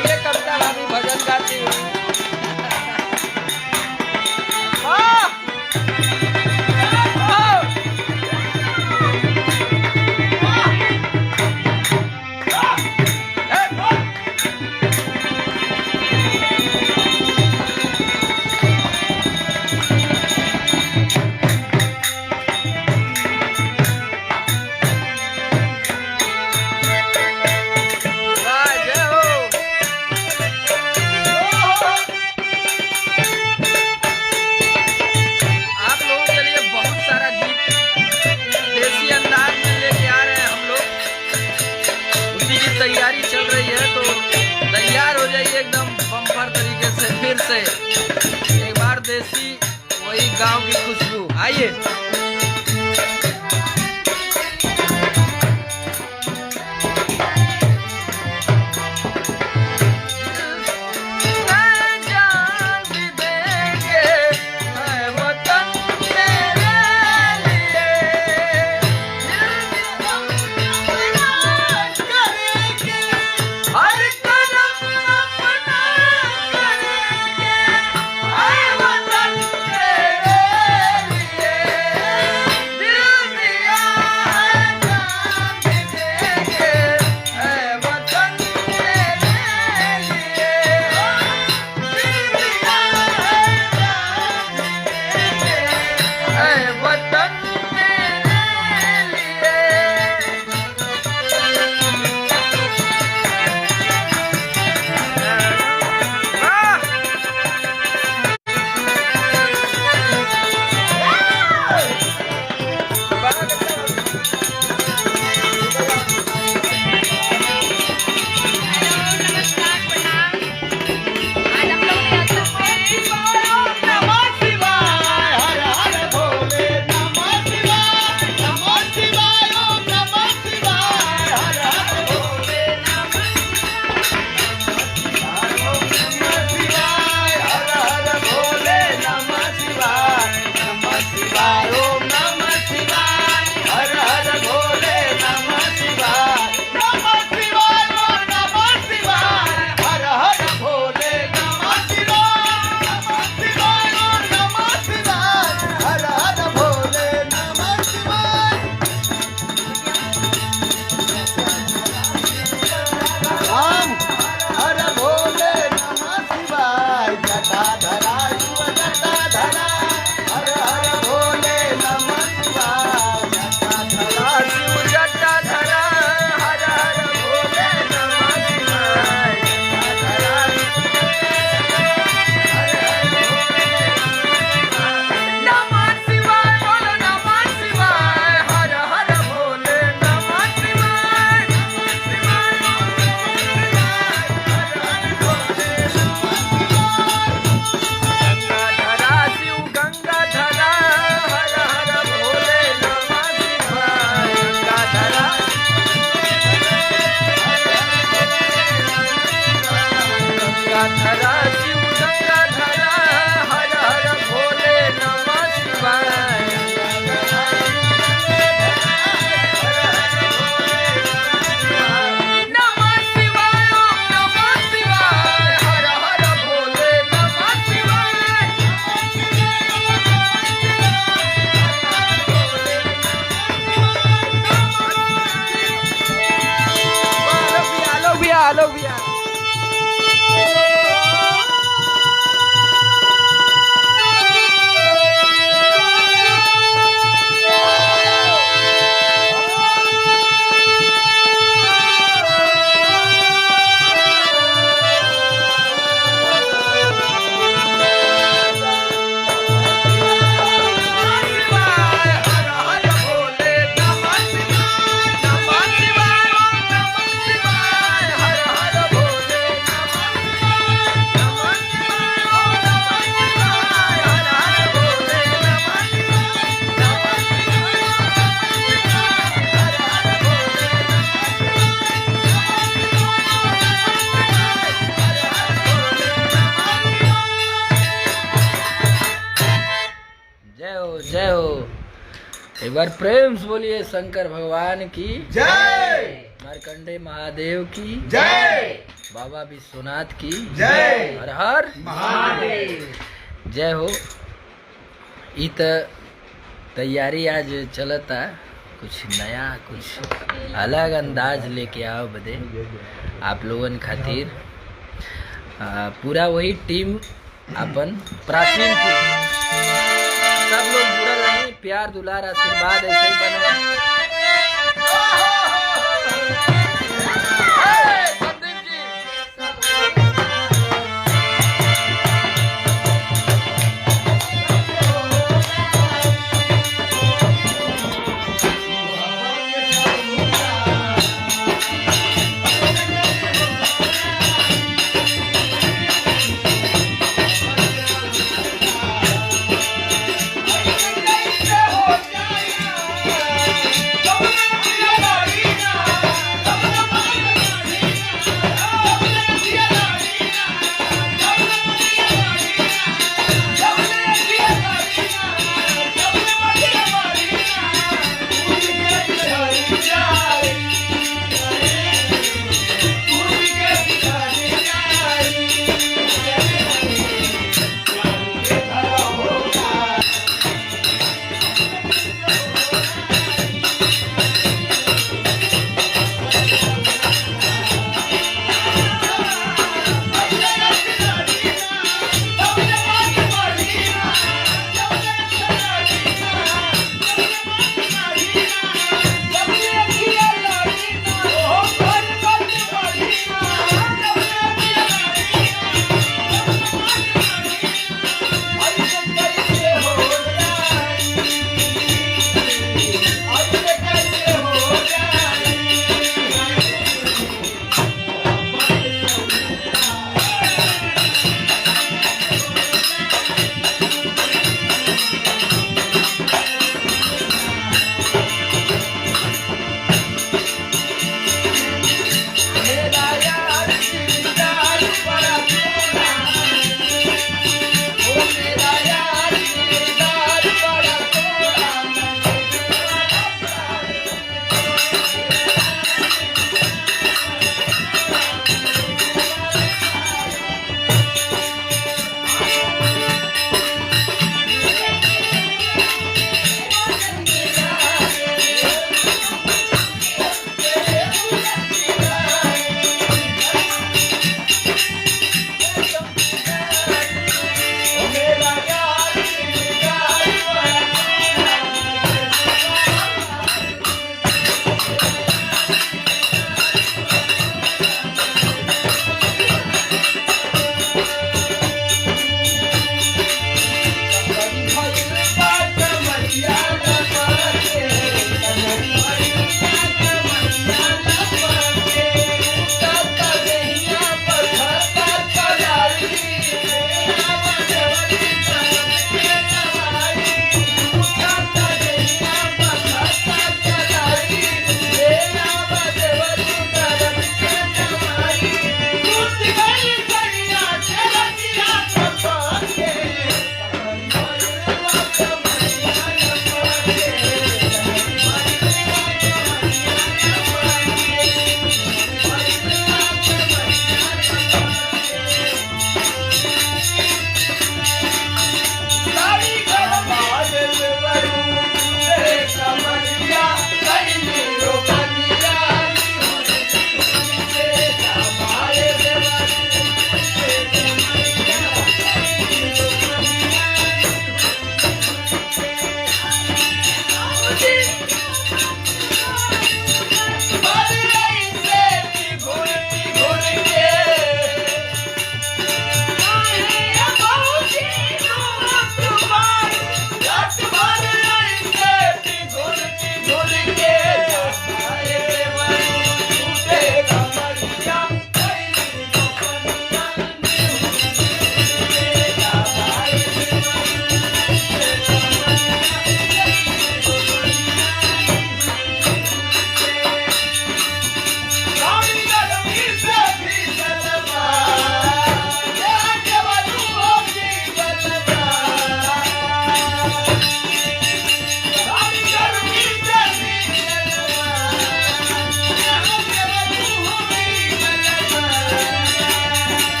देखिए कविता भाभी भजन गाती हुई। तैयारी चल रही है तो तैयार हो जाइए एकदम बम्पर तरीके से। फिर से एक बार देसी वही गांव की खुशबू। आइए लोग भी जय हो। एक बार प्रेम से बोलिए शंकर भगवान की जय, मार्कंडेय महादेव की जय। बाबा विश्वनाथ की जय। हर हर महादेव। जय हो। ई त तैयारी आज चलता कुछ नया कुछ अलग अंदाज लेके आओ बदे आप लोगन खातिर। पूरा वही टीम अपन प्राचीन टीम सब लोग जुड़ल रहे। प्यार दुलार आशीर्वाद ऐसे ही बना।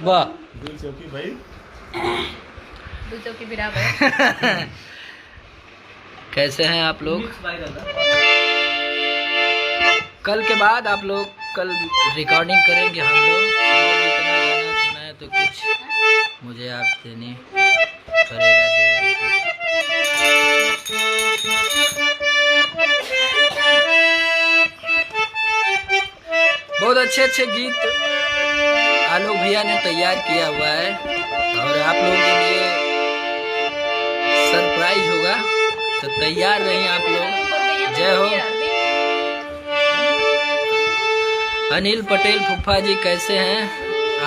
वाह दूर चौकी भाई दो चौकी बराबर। कैसे हैं आप लोग? कल के बाद आप लोग कल रिकॉर्डिंग करेंगे हम लोग। जितना गाना सुना है तो कुछ मुझे आप देने पड़ेगा बहुत अच्छे अच्छे गीत आलोक भैया ने तैयार किया हुआ है और आप लोगों के लिए सरप्राइज होगा, तो तैयार रहिए आप लोग। जय हो। अनिल पटेल फुफा जी कैसे हैं?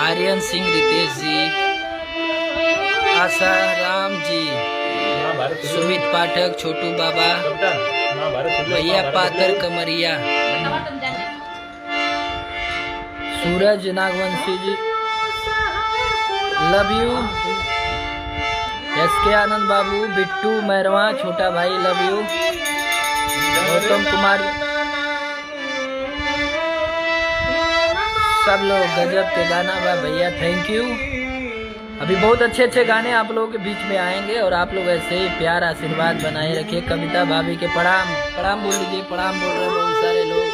आर्यन सिंह, रितेश जी, आशा राम जी, सुमित पाठक, छोटू बाबा, भैया पातर कमरिया, सूरज नागवंशी जी, लव यू, एस के आनंद बाबू, बिट्टू मैरवा, छोटा भाई लव यू, गौतम कुमार, सब लोग गजब के गाना बा भैया, थैंक यू। अभी बहुत अच्छे अच्छे गाने आप लोगों के बीच में आएंगे और आप लोग ऐसे ही प्यार आशीर्वाद बनाए रखिए। कविता भाभी के प्रणाम, प्रणाम बोल लीजिए। प्रणाम बोल रहे बहुत सारे लोग।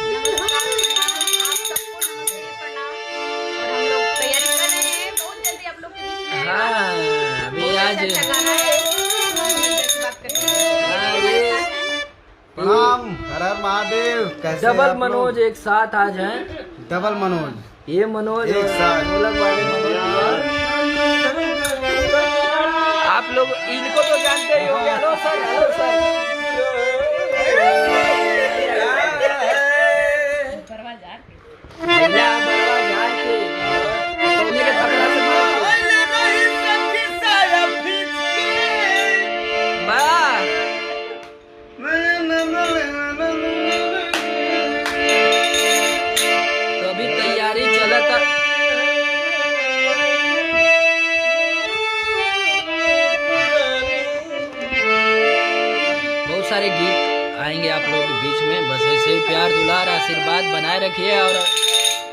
हाँ अभी आज प्रणाम, हर हर महादेव। कैसे डबल आप लोग? मनोज एक साथ आज हैं। डबल मनोज ये मनोज एक साथ। ढोलक वाले मनोज भैया। आप लोग इनको तो जानते ही होंगे। हेलो सर, हेलो सर। भैया बरवा झाड़ के सोने के तबला से मार के। वाह। तो अभी तैयारी चलता। बहुत सारे गीत आएंगे आप लोगों के बीच में। बस ऐसे ही प्यार दुलार आशीर्वाद बनाए रखिए। और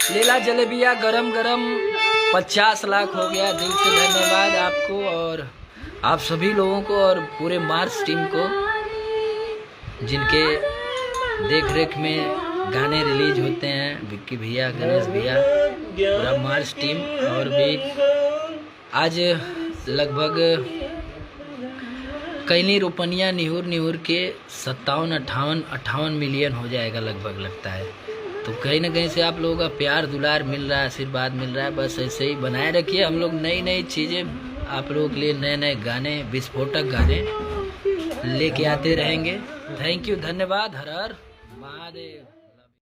लीला जलेबिया गरम गरम 50 लाख हो गया। दिल से धन्यवाद आपको और आप सभी लोगों को और पूरे मार्स टीम को, जिनके देख रेख में गाने रिलीज होते हैं। विक्की भैया, गणेश भैया, पूरा मार्स टीम। और भी आज लगभग कैली रुपनिया निहुर निहुर के 57-58 मिलियन हो जाएगा लगभग, लगता है। तो कहीं ना कहीं से आप लोगों का प्यार दुलार मिल रहा है, आशीर्वाद मिल रहा है। बस ऐसे ही बनाए रखिए। हम लोग नई नई चीज़ें आप लोगों के लिए, नए नए गाने, विस्फोटक गाने लेके आते रहेंगे। थैंक यू, धन्यवाद। हर हर महादेव।